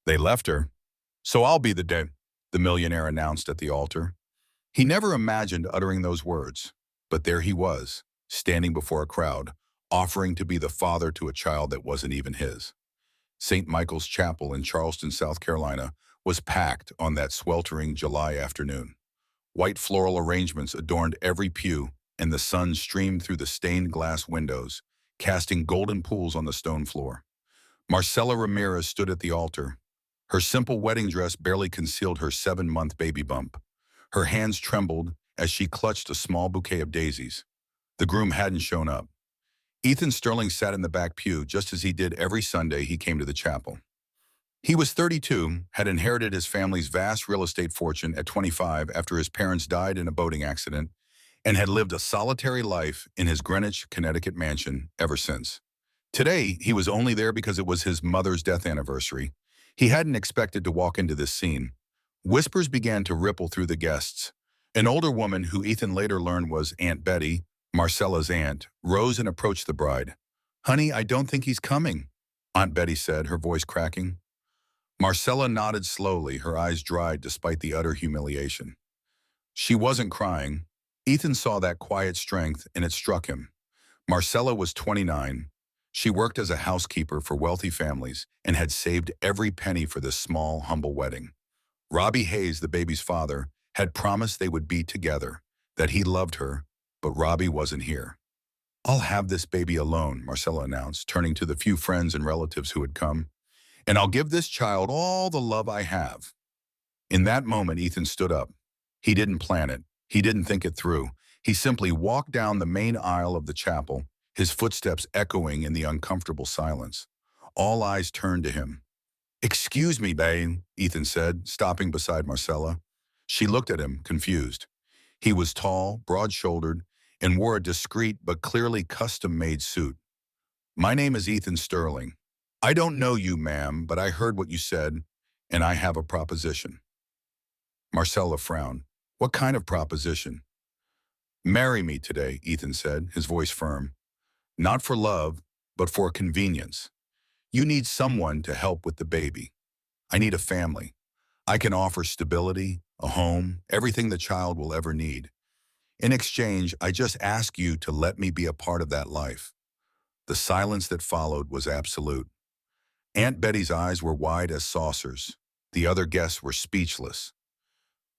They left her. So I'll be the dead, the millionaire announced at the altar. He never imagined uttering those words, but there he was, standing before a crowd, offering to be the father to a child that wasn't even his. St. Michael's Chapel in Charleston, South Carolina, was packed on that sweltering July afternoon. White floral arrangements adorned every pew, and the sun streamed through the stained glass windows, casting golden pools on the stone floor. Marcela Ramirez stood at the altar. Her simple wedding dress barely concealed her 7-month baby bump. Her hands trembled as she clutched a small bouquet of daisies. The groom hadn't shown up. Ethan Sterling sat in the back pew just as he did every Sunday he came to the chapel. He was 32, had inherited his family's vast real estate fortune at 25 after his parents died in a boating accident, and had lived a solitary life in his Greenwich, Connecticut mansion ever since. Today, he was only there because it was his mother's death anniversary. He hadn't expected to walk into this scene. Whispers began to ripple through the guests. An older woman, who Ethan later learned was Aunt Betty, Marcella's aunt, rose and approached the bride. "Honey, I don't think he's coming," Aunt Betty said, her voice cracking. Marcella nodded slowly, her eyes dried despite the utter humiliation. She wasn't crying. Ethan saw that quiet strength, and it struck him. Marcella was 29. She worked as a housekeeper for wealthy families and had saved every penny for this small, humble wedding. Robbie Hayes, the baby's father, had promised they would be together, that he loved her, but Robbie wasn't here. "I'll have this baby alone," Marcella announced, turning to the few friends and relatives who had come. "And I'll give this child all the love I have." In that moment, Ethan stood up. He didn't plan it. He didn't think it through. He simply walked down the main aisle of the chapel, his footsteps echoing in the uncomfortable silence. All eyes turned to him. "Excuse me, babe," Ethan said, stopping beside Marcella. She looked at him, confused. He was tall, broad-shouldered, and wore a discreet but clearly custom-made suit. "My name is Ethan Sterling. I don't know you, ma'am, but I heard what you said, and I have a proposition." Marcella frowned. "What kind of proposition?" "Marry me today," Ethan said, his voice firm. "Not for love, but for convenience. You need someone to help with the baby. I need a family. I can offer stability, a home, everything the child will ever need. In exchange, I just ask you to let me be a part of that life." The silence that followed was absolute. Aunt Betty's eyes were wide as saucers. The other guests were speechless.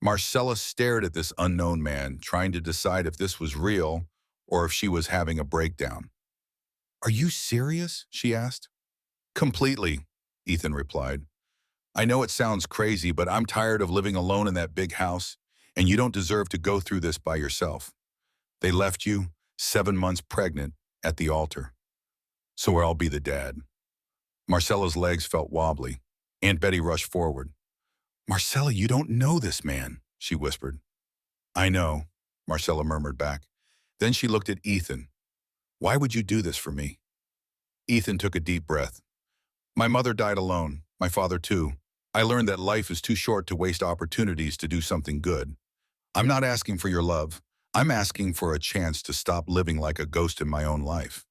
Marcella stared at this unknown man, trying to decide if this was real or if she was having a breakdown. "Are you serious?" she asked. "Completely," Ethan replied. "I know it sounds crazy, but I'm tired of living alone in that big house, and you don't deserve to go through this by yourself. They left you, 7 months pregnant, at the altar. So I'll be the dad." Marcella's legs felt wobbly. Aunt Betty rushed forward. "Marcella, you don't know this man," she whispered. "I know," Marcella murmured back. Then she looked at Ethan. "Why would you do this for me?" Ethan took a deep breath. "My mother died alone, my father too. I learned that life is too short to waste opportunities to do something good. I'm not asking for your love. I'm asking for a chance to stop living like a ghost in my own life."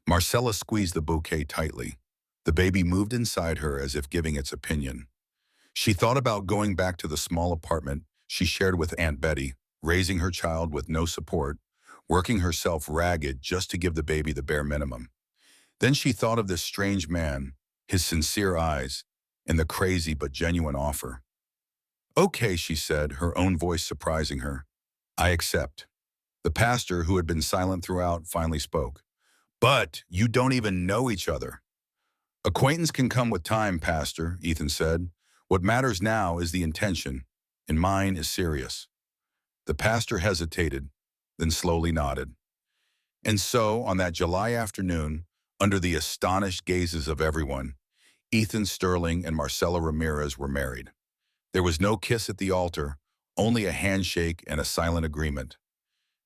Marcella squeezed the bouquet tightly. The baby moved inside her as if giving its opinion. She thought about going back to the small apartment she shared with Aunt Betty, raising her child with no support, working herself ragged just to give the baby the bare minimum. Then she thought of this strange man, his sincere eyes, and the crazy but genuine offer. "Okay," she said, her own voice surprising her. "I accept." The pastor, who had been silent throughout, finally spoke. "But you don't even know each other." "Acquaintance can come with time, Pastor," Ethan said. "What matters now is the intention, and mine is serious." The pastor hesitated, then slowly nodded. And so, on that July afternoon, under the astonished gazes of everyone, Ethan Sterling and Marcella Ramirez were married. There was no kiss at the altar, only a handshake and a silent agreement.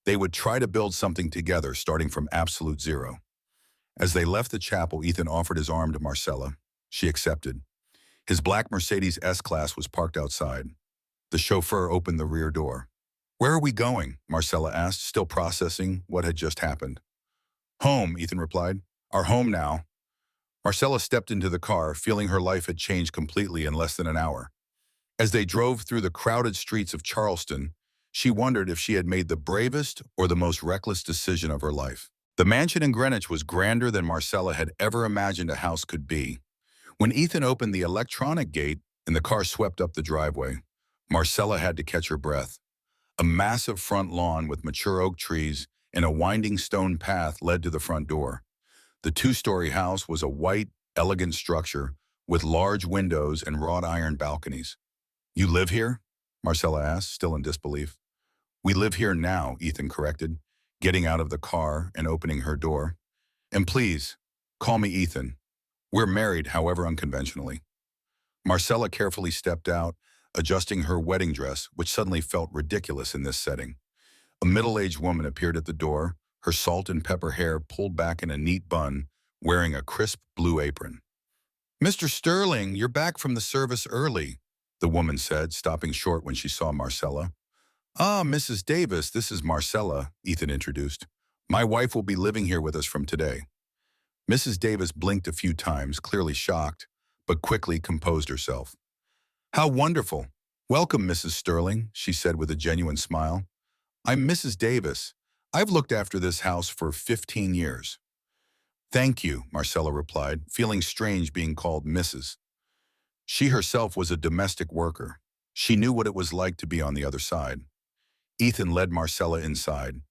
They would try to build something together, starting from absolute zero. As they left the chapel, Ethan offered his arm to Marcella. She accepted. His black Mercedes S-Class was parked outside. The chauffeur opened the rear door. "Where are we going?" Marcella asked, still processing what had just happened. "Home," Ethan replied. "Our home now." Marcella stepped into the car, feeling her life had changed completely in less than an hour. As they drove through the crowded streets of Charleston, she wondered if she had made the bravest or the most reckless decision of her life. The mansion in Greenwich was grander than Marcella had ever imagined a house could be. When Ethan opened the electronic gate and the car swept up the driveway, Marcella had to catch her breath. A massive front lawn with mature oak trees and a winding stone path led to the front door. The two-story house was a white, elegant structure with large windows and wrought iron balconies. "You live here?" Marcella asked, still in disbelief. "We live here now," Ethan corrected, getting out of the car and opening her door. "And please, call me Ethan. We're married, however unconventionally." Marcella carefully stepped out, adjusting her wedding dress, which suddenly felt ridiculous in this setting. A middle-aged woman appeared at the door, her salt and pepper hair pulled back in a neat bun, wearing a crisp blue apron. "Mr. Sterling, you're back from the service early," the woman said, stopping short when she saw Marcella. "Ah, Mrs. Davis, this is Marcella," Ethan introduced. "My wife will be living here with us from today." Mrs. Davis blinked a few times, clearly shocked, but quickly composed herself. "How wonderful. Welcome, Mrs. Sterling," she said with a genuine smile. "I'm Mrs. Davis. I've looked after this house for 15 years. "Thank you," Marcella replied, feeling strange being called Mrs. She herself was a domestic worker. She knew what it was like to be on the other side. Ethan led Marcella inside.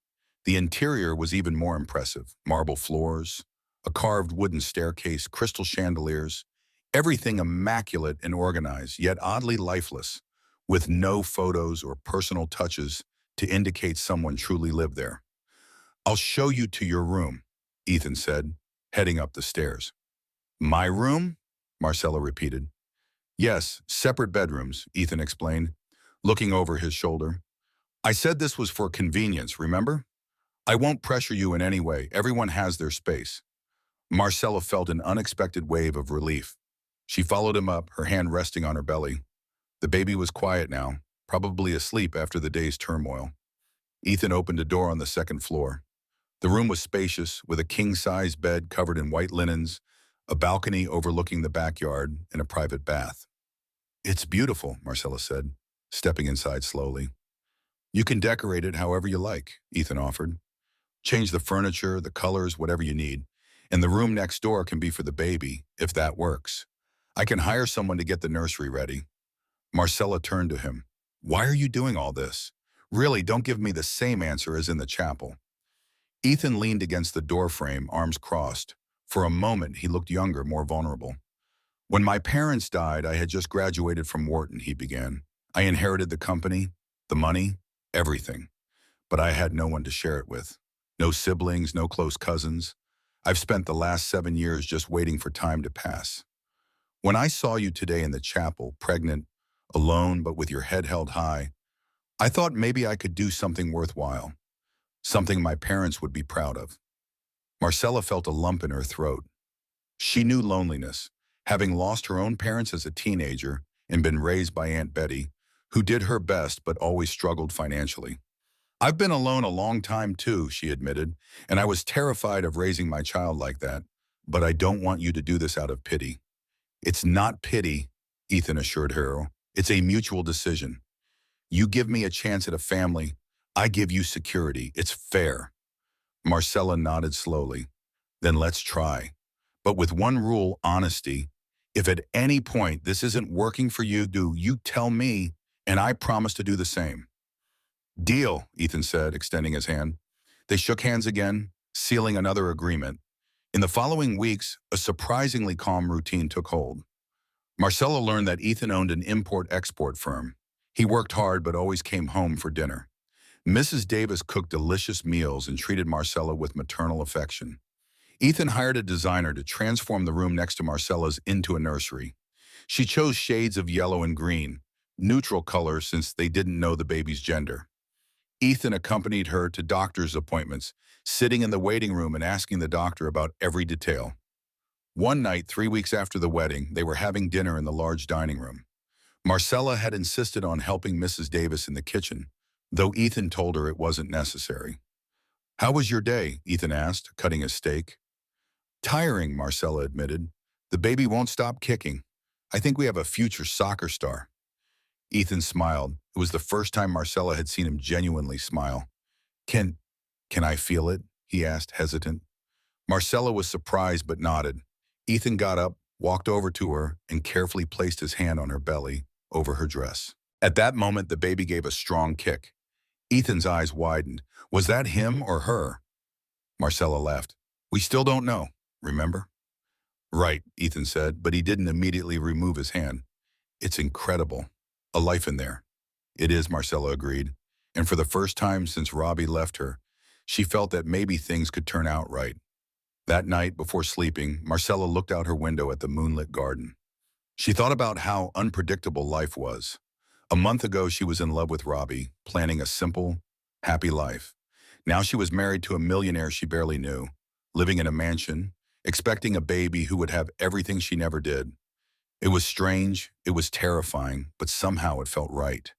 The interior was even more impressive. Marble floors, a carved wooden staircase, crystal chandeliers, everything immaculate and organized, yet oddly lifeless, with no photos or personal touches to indicate someone truly lived there. "I'll show you to your room," Ethan said, heading up the stairs. "My room?" Marcella repeated. "Yes, separate bedrooms," Ethan explained, looking over his shoulder. "I said this was for convenience, remember? I won't pressure you in any way. Everyone has their space." Marcella felt an unexpected wave of relief. She followed him up, her hand resting on her belly. The baby was quiet now, probably asleep after the day's turmoil. Ethan opened a door on the second floor. The room was spacious, with a king-size bed covered in white linens, a balcony overlooking the backyard, and a private bath. "It's beautiful," Marcella said, stepping inside slowly. "You can decorate it however you like," Ethan offered. "Change the furniture, the colors, whatever you need. And the room next door can be for the baby, if that works. I can hire someone to get the nursery ready." Marcella turned to him. "Why are you doing all this? Really, don't give me the same answer as in the chapel." Ethan leaned against the doorframe, arms crossed. For a moment, he looked younger, more vulnerable. "When my parents died, I had just graduated from Wharton," he began. "I inherited the company, the money, everything. But I had no one to share it with. No siblings, no close cousins. I've spent the last 7 years just waiting for time to pass. When I saw you today in the chapel, pregnant, alone but with your head held high, I thought maybe I could do something worthwhile, something my parents would be proud of." Marcella felt a lump in her throat. She knew loneliness, having lost her own parents as a teenager and been raised by Aunt Betty, who did her best but always struggled financially. "I've been alone a long time too," she admitted, "and I was terrified of raising my child like that, but I don't want you to do this out of pity." "It's not pity," Ethan assured her. "It's a mutual decision. You give me a chance at a family, I give you security. It's fair." Marcella nodded slowly. "Then let's try. But with one rule, honesty. If at any point this isn't working for you, do you tell me, and I promise to do the same." "Deal," Ethan said, extending his hand. They shook hands again, sealing another agreement. In the following weeks, a surprisingly calm routine took hold. Marcella learned that Ethan owned an import-export firm. He worked hard but always came home for dinner. Mrs. Davis cooked delicious meals and treated Marcella with maternal affection. Ethan hired a designer to transform the room next to Marcella's into a nursery. She chose shades of yellow and green, neutral colors since they didn't know the baby's gender. Ethan accompanied her to doctor's appointments, sitting in the waiting room and asking the doctor about every detail. One night, 3 weeks after the wedding, they were having dinner in the large dining room. Marcella had insisted on helping Mrs. Davis in the kitchen, though Ethan told her it wasn't necessary. "How was your day?" Ethan asked, cutting a steak. "Tiring," Marcella admitted. The baby won't stop kicking. I think we have a future soccer star. Ethan smiled. It was the first time Marcella had seen him genuinely smile. Can, can I feel it? He asked, hesitant. Marcella was surprised but nodded. Ethan got up, walked over to her, and carefully placed his hand on her belly, over her dress. At that moment, the baby gave a strong kick. Ethan's eyes widened. Was that him or her? Marcella laughed. We still don't know, remember? Right, Ethan said, but he didn't immediately remove his hand. It's incredible. A life in there. It is, Marcella agreed. And for the first time since Robbie left her, she felt that maybe things could turn out right. That night, before sleeping, Marcella looked out her window at the moonlit garden. She thought about how unpredictable life was. A month ago, she was in love with Robbie, planning a simple, happy life. Now she was married to a millionaire she barely knew, living in a mansion, expecting a baby who would have everything she never did. It was strange, it was terrifying, but somehow it felt right.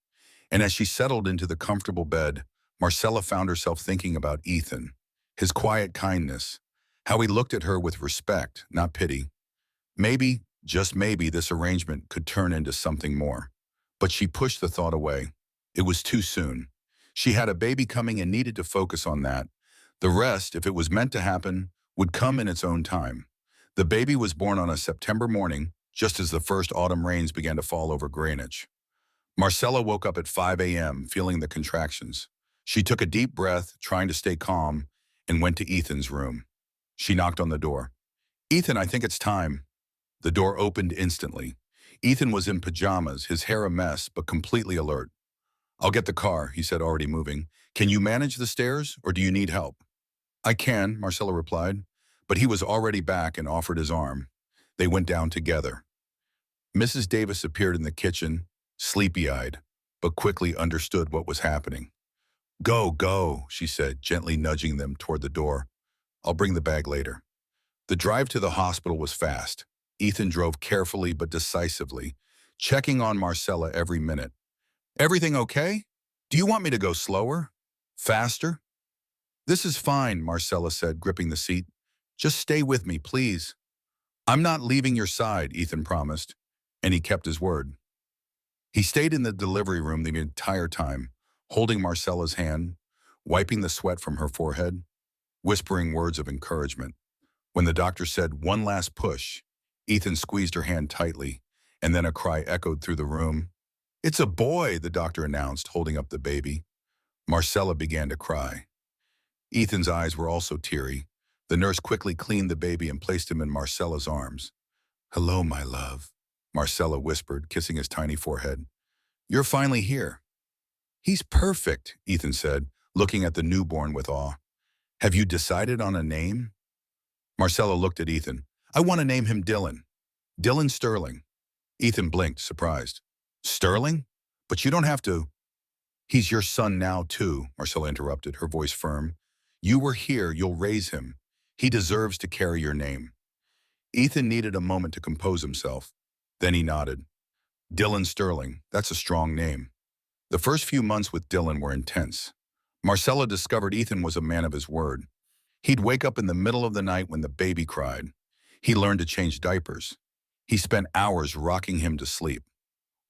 And as she settled into the comfortable bed, Marcella found herself thinking about Ethan, his quiet kindness, how he looked at her with respect, not pity. Maybe, just maybe, this arrangement could turn into something more. But she pushed the thought away. It was too soon. She had a baby coming and needed to focus on that. The rest, if it was meant to happen, would come in its own time. The baby was born on a September morning, just as the first autumn rains began to fall over Greenwich. Marcella woke up at 5 a.m., feeling the contractions. She took a deep breath, trying to stay calm, and went to Ethan's room. She knocked on the door. Ethan, I think it's time. The door opened instantly. Ethan was in pajamas, his hair a mess, but completely alert. I'll get the car, he said, already moving. Can you manage the stairs, or do you need help? I can, Marcella replied, but he was already back and offered his arm. They went down together. Mrs. Davis appeared in the kitchen, sleepy-eyed, but quickly understood what was happening. Go, go, she said, gently nudging them toward the door. I'll bring the bag later. The drive to the hospital was fast. Ethan drove carefully but decisively, checking on Marcella every minute. Everything okay? Do you want me to go slower? Faster? This is fine, Marcella said, gripping the seat. Just stay with me, please. I'm not leaving your side, Ethan promised, and he kept his word. He stayed in the delivery room the entire time, holding Marcella's hand, wiping the sweat from her forehead, whispering words of encouragement. When the doctor said one last push, Ethan squeezed her hand tightly, and then a cry echoed through the room. It's a boy, the doctor announced, holding up the baby. Marcella began to cry. Ethan's eyes were also teary. The nurse quickly cleaned the baby and placed him in Marcella's arms. Hello, my love, Marcella whispered, kissing his tiny forehead. You're finally here. He's perfect, Ethan said, looking at the newborn with awe. Have you decided on a name? Marcella looked at Ethan. I want to name him Dylan. Dylan Sterling. Ethan blinked, surprised. Sterling? But you don't have to. He's your son now, too, Marcella interrupted, her voice firm. You were here, you'll raise him. He deserves to carry your name. Ethan needed a moment to compose himself. Then he nodded. Dylan Sterling, that's a strong name. The first few months with Dylan were intense. Marcella discovered Ethan was a man of his word. He'd wake up in the middle of the night when the baby cried. He learned to change diapers. He spent hours rocking him to sleep.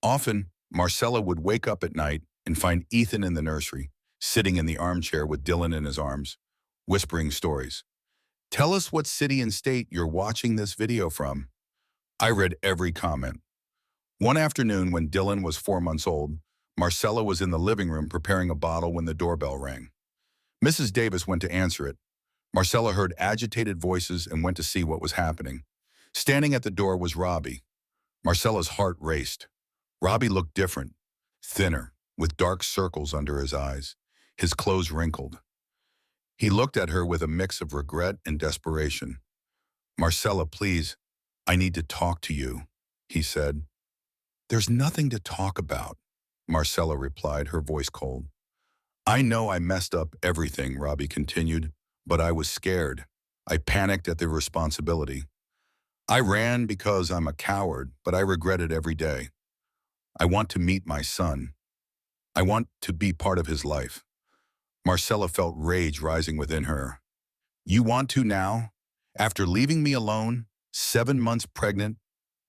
Often, Marcella would wake up at night and find Ethan in the nursery, sitting in the armchair with Dylan in his arms, whispering stories. Tell us what city and state you're watching this video from. I read every comment. One afternoon when Dylan was 4 months old, Marcella was in the living room preparing a bottle when the doorbell rang. Mrs. Davis went to answer it. Marcella heard agitated voices and went to see what was happening. Standing at the door was Robbie. Marcella's heart raced. Robbie looked different, thinner, with dark circles under his eyes, his clothes wrinkled. He looked at her with a mix of regret and desperation. Marcella, please, I need to talk to you, he said. There's nothing to talk about, Marcella replied, her voice cold. I know I messed up everything, Robbie continued, but I was scared. I panicked at the responsibility. I ran because I'm a coward, but I regret it every day. I want to meet my son. I want to be part of his life. Marcella felt rage rising within her. You want to now? After leaving me alone? 7 months pregnant,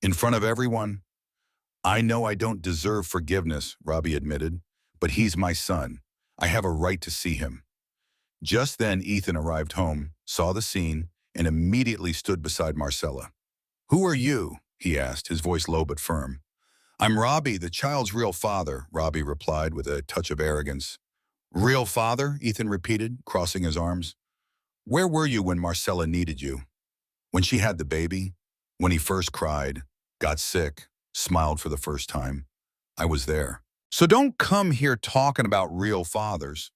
in front of everyone. I know I don't deserve forgiveness, Robbie admitted, but he's my son. I have a right to see him. Just then, Ethan arrived home, saw the scene, and immediately stood beside Marcella. Who are you? He asked, his voice low but firm. I'm Robbie, the child's real father, Robbie replied with a touch of arrogance. Real father? Ethan repeated, crossing his arms. Where were you when Marcella needed you? When she had the baby? When he first cried, got sick, smiled for the first time? I was there. So don't come here talking about real fathers.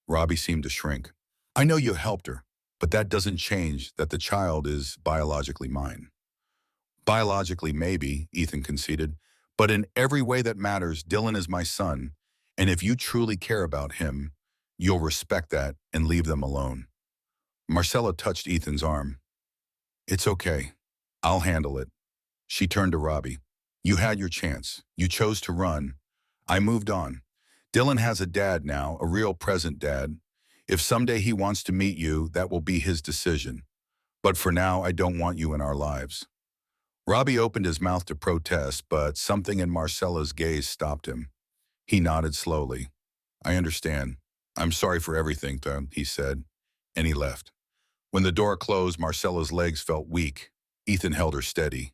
Robbie seemed to shrink. I know you helped her, but that doesn't change that the child is biologically mine. Biologically, maybe, Ethan conceded, but in every way that matters, Dylan is my son, and if you truly care about him, you'll respect that and leave them alone. Marcella touched Ethan's arm. It's okay. I'll handle it. She turned to Robbie. You had your chance. You chose to run. I moved on. Dylan has a dad now, a real present dad. If someday he wants to meet you, that will be his decision. But for now, I don't want you in our lives. Robbie opened his mouth to protest, but something in Marcella's gaze stopped him. He nodded slowly. I understand. I'm sorry for everything, though, he said, and he left. When the door closed, Marcella's legs felt weak. Ethan held her steady.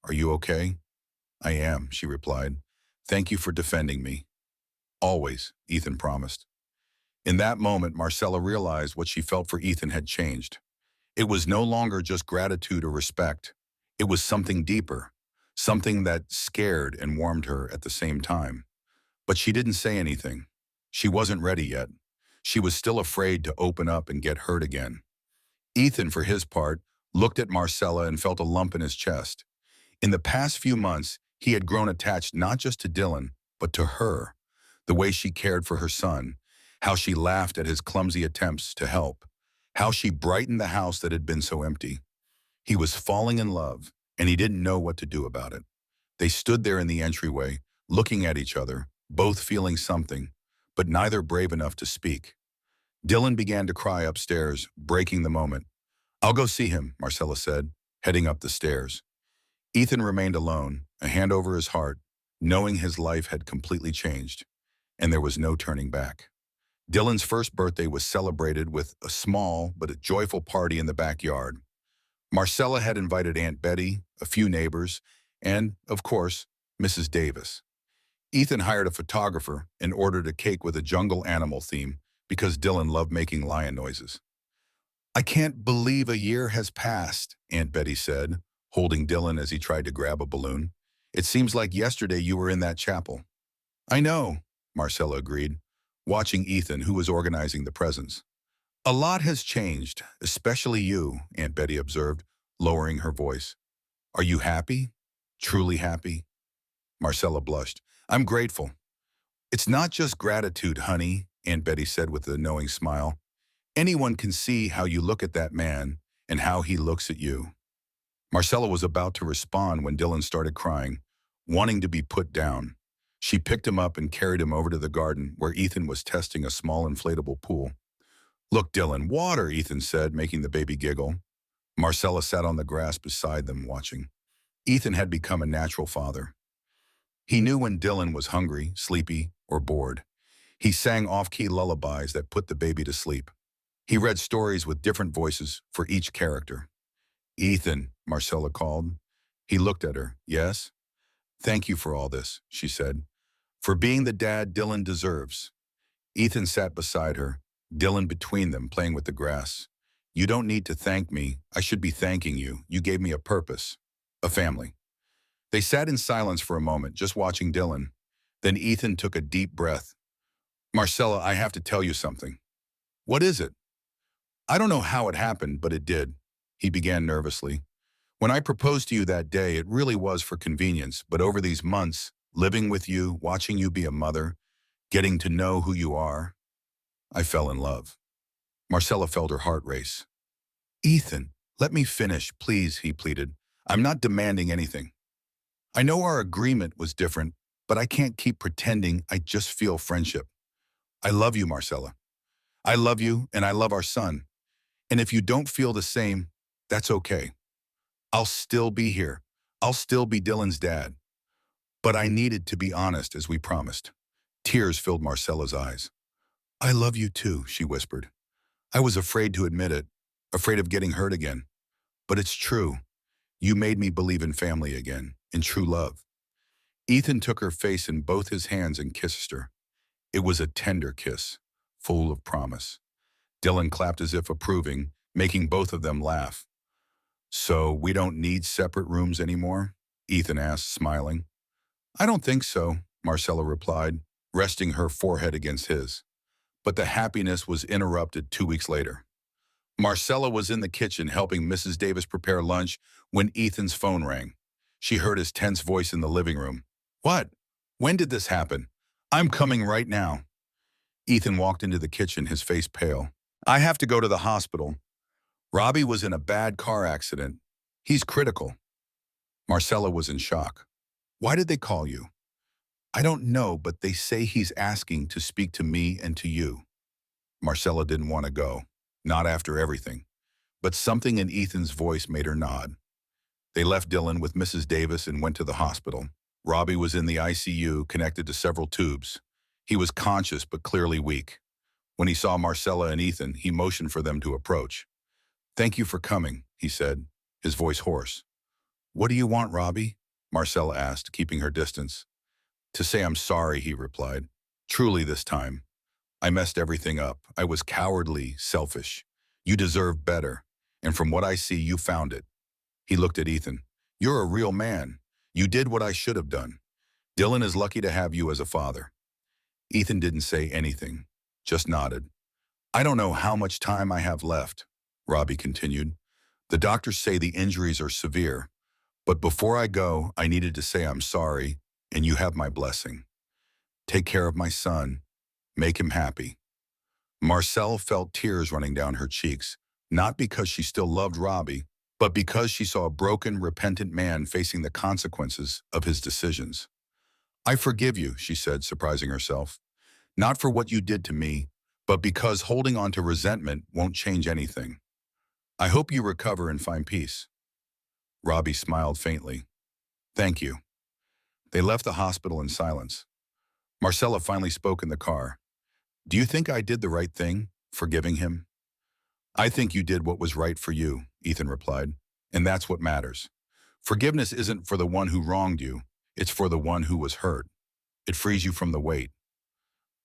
Are you okay? I am, she replied. Thank you for defending me. Always, Ethan promised. In that moment, Marcella realized what she felt for Ethan had changed. It was no longer just gratitude or respect. It was something deeper, something that scared and warmed her at the same time. But she didn't say anything. She wasn't ready yet. She was still afraid to open up and get hurt again. Ethan, for his part, looked at Marcella and felt a lump in his chest. In the past few months, he had grown attached not just to Dylan, but to her. The way she cared for her son, how she laughed at his clumsy attempts to help, how she brightened the house that had been so empty. He was falling in love, and he didn't know what to do about it. They stood there in the entryway, looking at each other, both feeling something, but neither brave enough to speak. Dylan began to cry upstairs, breaking the moment. I'll go see him, Marcella said, heading up the stairs. Ethan remained alone, a hand over his heart, knowing his life had completely changed, and there was no turning back. Dylan's first birthday was celebrated with a small but a joyful party in the backyard. Marcella had invited Aunt Betty, a few neighbors, and, of course, Mrs. Davis. Ethan hired a photographer and ordered a cake with a jungle animal theme because Dylan loved making lion noises. I can't believe a year has passed, Aunt Betty said, holding Dylan as he tried to grab a balloon. It seems like yesterday you were in that chapel. I know, Marcella agreed, watching Ethan, who was organizing the presents. A lot has changed, especially you, Aunt Betty observed, lowering her voice. Are you happy? Truly happy? Marcella blushed. I'm grateful. It's not just gratitude, honey, Aunt Betty said with a knowing smile. Anyone can see how you look at that man and how he looks at you. Marcella was about to respond when Dylan started crying, wanting to be put down. She picked him up and carried him over to the garden where Ethan was testing a small inflatable pool. Look, Dylan, water, Ethan said, making the baby giggle. Marcella sat on the grass beside them, watching. Ethan had become a natural father. He knew when Dylan was hungry, sleepy, or bored. He sang off-key lullabies that put the baby to sleep. He read stories with different voices for each character. Ethan, Marcella called. He looked at her. Yes? Thank you for all this, she said. For being the dad Dylan deserves. Ethan sat beside her, Dylan between them, playing with the grass. You don't need to thank me. I should be thanking you. You gave me a purpose, a family. They sat in silence for a moment, just watching Dylan. Then Ethan took a deep breath. Marcella, I have to tell you something. What is it? I don't know how it happened, but it did. He began nervously. When I proposed to you that day, it really was for convenience, but over these months, living with you, watching you be a mother, getting to know who you are, I fell in love. Marcella felt her heart race. Ethan, let me finish, please, he pleaded. I'm not demanding anything. I know our agreement was different, but I can't keep pretending I just feel friendship. I love you, Marcella. I love you, and I love our son. And if you don't feel the same, that's okay. I'll still be here. I'll still be Dylan's dad. But I needed to be honest as we promised. Tears filled Marcella's eyes. I love you too, she whispered. I was afraid to admit it, afraid of getting hurt again. But it's true. You made me believe in family again, in true love. Ethan took her face in both his hands and kissed her. It was a tender kiss, full of promise. Dylan clapped as if approving, making both of them laugh. So we don't need separate rooms anymore? Ethan asked, smiling. I don't think so, Marcella replied, resting her forehead against his. But the happiness was interrupted 2 weeks later. Marcella was in the kitchen helping Mrs. Davis prepare lunch when Ethan's phone rang. She heard his tense voice in the living room. What? When did this happen? I'm coming right now. Ethan walked into the kitchen, his face pale. I have to go to the hospital. Robbie was in a bad car accident. He's critical. Marcella was in shock. Why did they call you? I don't know, but they say he's asking to speak to me and to you. Marcella didn't want to go, not after everything. But something in Ethan's voice made her nod. They left Dylan with Mrs. Davis and went to the hospital. Robbie was in the ICU, connected to several tubes. He was conscious but clearly weak. When he saw Marcella and Ethan, he motioned for them to approach. Thank you for coming, he said, his voice hoarse. What do you want, Robbie? Marcella asked, keeping her distance. To say I'm sorry, he replied. Truly this time. I messed everything up. I was cowardly, selfish. You deserve better. And from what I see, you found it. He looked at Ethan. You're a real man. You did what I should have done. Dylan is lucky to have you as a father. Ethan didn't say anything, just nodded. I don't know how much time I have left, Robbie continued. The doctors say the injuries are severe. But before I go, I needed to say I'm sorry, and you have my blessing. Take care of my son. Make him happy. Marcelle felt tears running down her cheeks, not because she still loved Robbie, but because she saw a broken, repentant man facing the consequences of his decisions. I forgive you, she said, surprising herself. Not for what you did to me, but because holding on to resentment won't change anything. I hope you recover and find peace. Robbie smiled faintly. Thank you. They left the hospital in silence. Marcella finally spoke in the car. Do you think I did the right thing, forgiving him? I think you did what was right for you, Ethan replied, and that's what matters. Forgiveness isn't for the one who wronged you, it's for the one who was hurt. It frees you from the weight.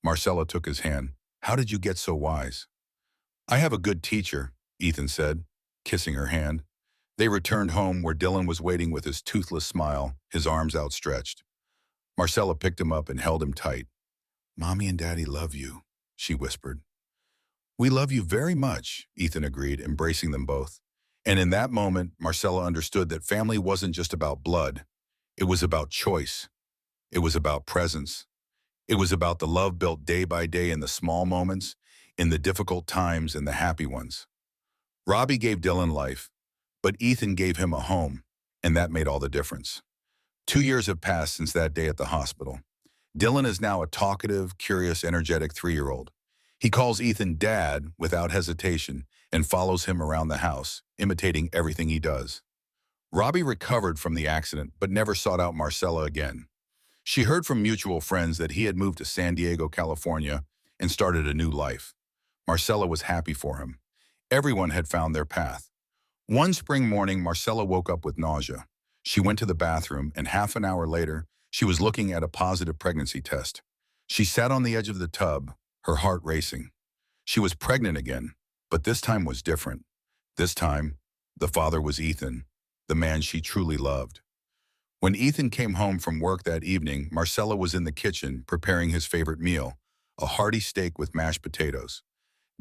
Marcella took his hand. How did you get so wise? I have a good teacher, Ethan said, kissing her hand. They returned home where Dylan was waiting with his toothless smile, his arms outstretched. Marcella picked him up and held him tight. Mommy and Daddy love you, she whispered. We love you very much, Ethan agreed, embracing them both. And in that moment, Marcella understood that family wasn't just about blood. It was about choice. It was about presence. It was about the love built day by day in the small moments, in the difficult times and the happy ones. Robbie gave Dylan life, but Ethan gave him a home, and that made all the difference. 2 years have passed since that day at the hospital. Dylan is now a talkative, curious, energetic 3-year-old. He calls Ethan Dad without hesitation and follows him around the house, imitating everything he does. Robbie recovered from the accident but never sought out Marcella again. She heard from mutual friends that he had moved to San Diego, California, and started a new life. Marcella was happy for him. Everyone had found their path. One spring morning, Marcella woke up with nausea. She went to the bathroom, and half an hour later, she was looking at a positive pregnancy test. She sat on the edge of the tub, her heart racing. She was pregnant again, but this time was different. This time, the father was Ethan, the man she truly loved. When Ethan came home from work that evening, Marcella was in the kitchen preparing his favorite meal, a hearty steak with mashed potatoes.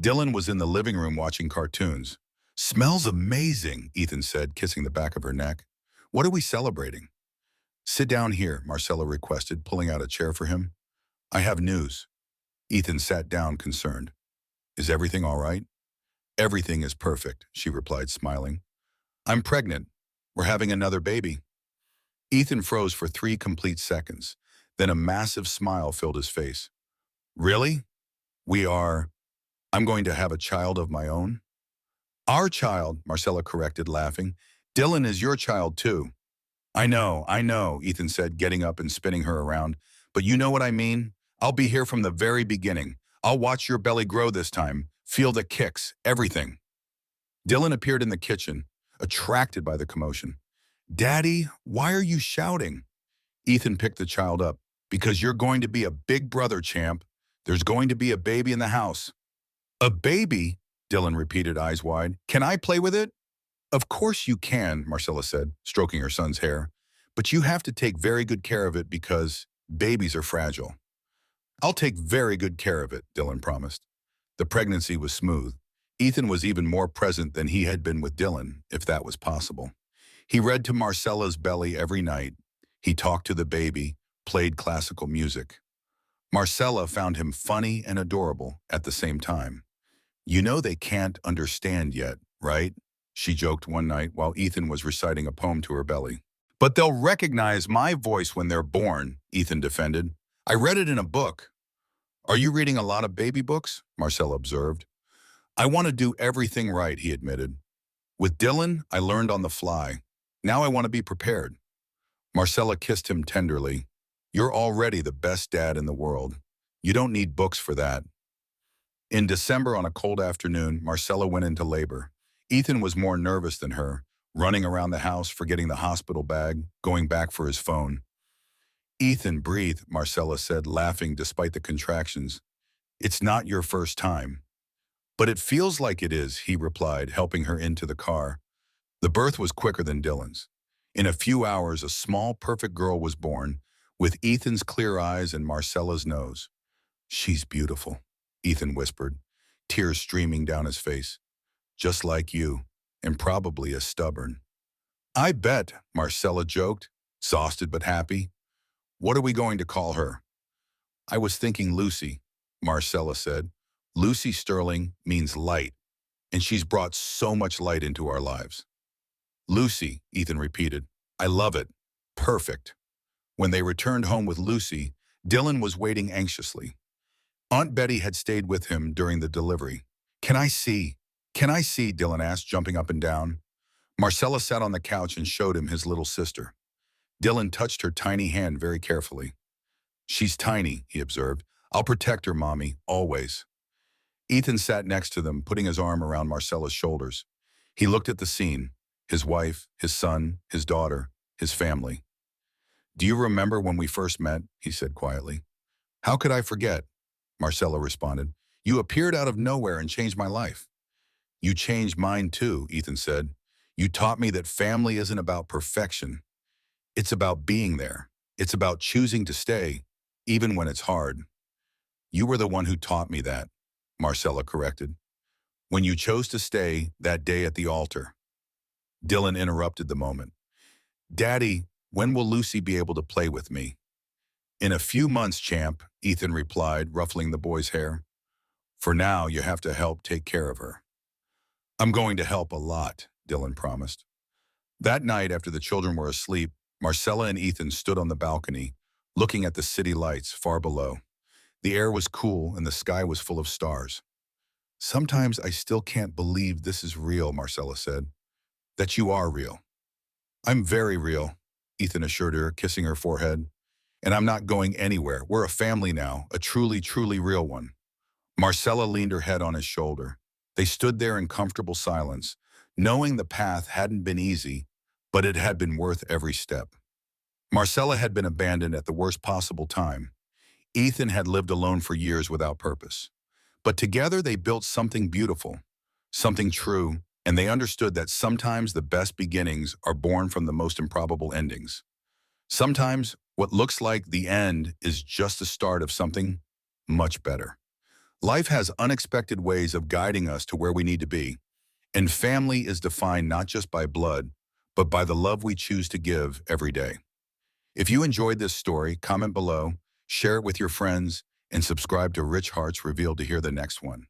Dylan was in the living room watching cartoons. Smells amazing, Ethan said, kissing the back of her neck. What are we celebrating? Sit down here, Marcella requested, pulling out a chair for him. I have news. Ethan sat down, concerned. Is everything all right? Everything is perfect, she replied, smiling. I'm pregnant. We're having another baby. Ethan froze for 3 complete seconds. Then a massive smile filled his face. Really? I'm going to have a child of my own? Our child, Marcella corrected, laughing. Dylan is your child too. I know, Ethan said, getting up and spinning her around. But you know what I mean? I'll be here from the very beginning. I'll watch your belly grow this time. Feel the kicks, everything. Dylan appeared in the kitchen, attracted by the commotion. Daddy, why are you shouting? Ethan picked the child up. Because you're going to be a big brother, champ. There's going to be a baby in the house. A baby? Dylan repeated, eyes wide. Can I play with it? Of course you can, Marcella said, stroking her son's hair. But you have to take very good care of it because babies are fragile. I'll take very good care of it, Dylan promised. The pregnancy was smooth. Ethan was even more present than he had been with Dylan, if that was possible. He read to Marcella's belly every night. He talked to the baby, played classical music. Marcella found him funny and adorable at the same time. You know they can't understand yet, right? She joked one night while Ethan was reciting a poem to her belly. But they'll recognize my voice when they're born, Ethan defended. I read it in a book. Are you reading a lot of baby books? Marcella observed. I want to do everything right, he admitted. With Dylan, I learned on the fly. Now I want to be prepared. Marcella kissed him tenderly. You're already the best dad in the world. You don't need books for that. In December on a cold afternoon, Marcella went into labor. Ethan was more nervous than her, running around the house, forgetting the hospital bag, going back for his phone. Ethan, breathe, Marcella said, laughing despite the contractions. It's not your first time. But it feels like it is, he replied, helping her into the car. The birth was quicker than Dylan's. In a few hours, a small, perfect girl was born, with Ethan's clear eyes and Marcella's nose. She's beautiful, Ethan whispered, tears streaming down his face. Just like you, and probably as stubborn. I bet, Marcella joked, exhausted but happy. What are we going to call her? I was thinking Lucy, Marcella said. Lucy Sterling means light, and she's brought so much light into our lives. Lucy, Ethan repeated. I love it. Perfect. When they returned home with Lucy, Dylan was waiting anxiously. Aunt Betty had stayed with him during the delivery. Can I see? Can I see? Dylan asked, jumping up and down. Marcella sat on the couch and showed him his little sister. Dylan touched her tiny hand very carefully. She's tiny, he observed. I'll protect her, Mommy, always. Ethan sat next to them, putting his arm around Marcella's shoulders. He looked at the scene, his wife, his son, his daughter, his family. Do you remember when we first met? He said quietly. How could I forget? Marcella responded. You appeared out of nowhere and changed my life. You changed mine too, Ethan said. You taught me that family isn't about perfection. It's about being there. It's about choosing to stay, even when it's hard. You were the one who taught me that, Marcella corrected. When you chose to stay that day at the altar. Dylan interrupted the moment. Daddy, when will Lucy be able to play with me? In a few months, champ, Ethan replied, ruffling the boy's hair. For now, you have to help take care of her. I'm going to help a lot, Dylan promised. That night, after the children were asleep, Marcella and Ethan stood on the balcony, looking at the city lights far below. The air was cool and the sky was full of stars. Sometimes I still can't believe this is real, Marcella said. That you are real. I'm very real, Ethan assured her, kissing her forehead. And I'm not going anywhere. We're a family now, a truly, truly real one. Marcella leaned her head on his shoulder. They stood there in comfortable silence, knowing the path hadn't been easy, but it had been worth every step. Marcella had been abandoned at the worst possible time. Ethan had lived alone for years without purpose. But together they built something beautiful, something true, and they understood that sometimes the best beginnings are born from the most improbable endings. Sometimes what looks like the end is just the start of something much better. Life has unexpected ways of guiding us to where we need to be, and family is defined not just by blood, but by the love we choose to give every day. If you enjoyed this story, comment below, share it with your friends, and subscribe to Rich Hearts Revealed to hear the next one.